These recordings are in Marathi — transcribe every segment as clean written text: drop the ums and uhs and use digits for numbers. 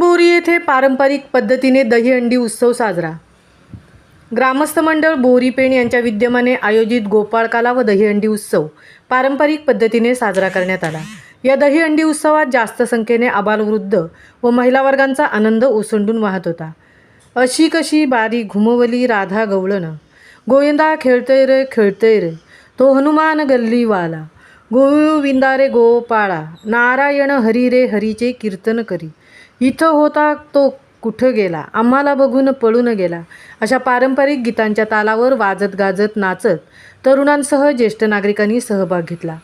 बोरी येथे पारंपरिक पद्धतीने दहीहंडी उत्सव साजरा। ग्रामस्थ मंडळ बोरी पेण यांच्या विद्यमाने आयोजित गोपाळकाला व दहीहंडी उत्सव पारंपरिक पद्धतीने साजरा करण्यात आला। या दहीहंडी उत्सवात जास्त संख्येने आबालवृद्ध व महिला वर्गांचा आनंद ओसंडून वाहत होता। अशी कशी बारी घुमवली राधा गवळण, गोविंदा खेळतय रे तो हनुमान गल्लीवाला, गोविंदा रे गोपाळा, नारायण हरी रे हरीचे कीर्तन करी, इथं होता तो कुठं गेला, आम्हाला बघून पळून गेला, अशा पारंपरिक गीतांच्या तालावर वाजत गाजत नाचत तरुणांसह ज्येष्ठ नागरिकांनी सहभाग घेतला।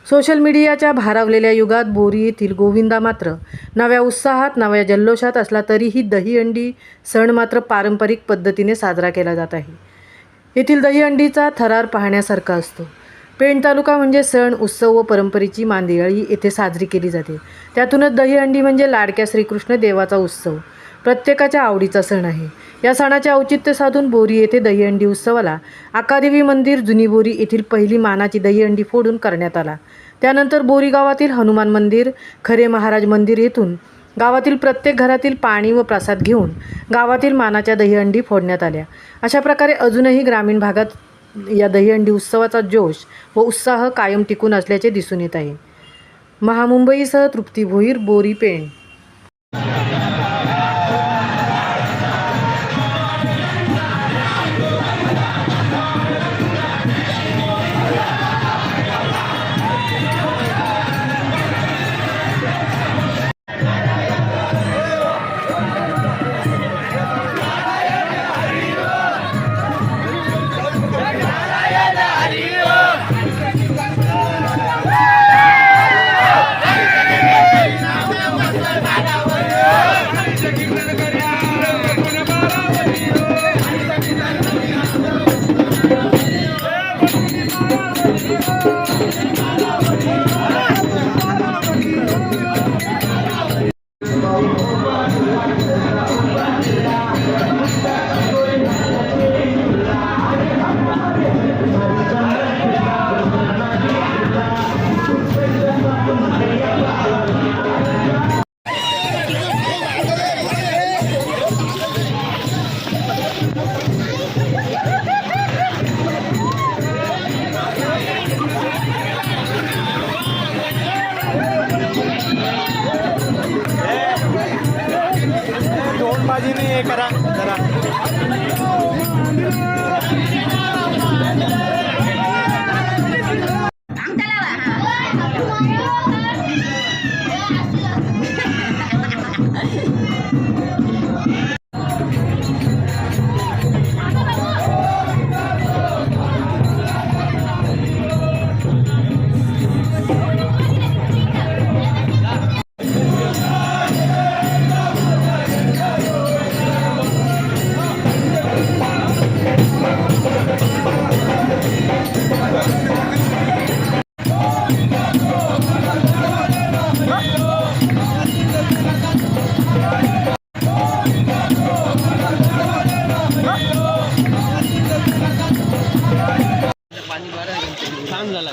सोशल मीडियाच्या भारावलेल्या युगात बोरी येथील गोविंदा मात्र नव्या उत्साहात नव्या जल्लोषात असला तरीही दहीहंडी सण मात्र पारंपरिक पद्धतीने साजरा केला जात आहे। येथील दहीहंडीचा थरार पाहण्यासारखा असतो। पेण तालुका म्हणजे सण उत्सव व परंपरेची मांदियाळी येथे साजरी केली जाते। त्यातूनच दहीहंडी म्हणजे लाडक्या श्रीकृष्ण देवाचा उत्सव, प्रत्येकाच्या आवडीचा सण आहे। या सणाचे औचित्य साधून बोरी येथे दहीहंडी उत्सवाला आकादेवी मंदिर जुनी बोरी येथील पहिली मानाची दहीहंडी फोडून करण्यात आला। त्यानंतर बोरी गावातील हनुमान मंदिर, खरे महाराज मंदिर येथून गावातील प्रत्येक घरातील पाणी व प्रसाद घेऊन गावातील मानाच्या दहीहंडी फोडण्यात आल्या। अशा प्रकारे अजूनही ग्रामीण भागात या दहीहंडी उत्सवाचा जोश व उत्साह कायम टिकून असल्याचे दिसून येत आहे। महामुंबईसह तृप्ती भोईर, बोरी पेण। बाजी नहीं करा जरा काम झाला।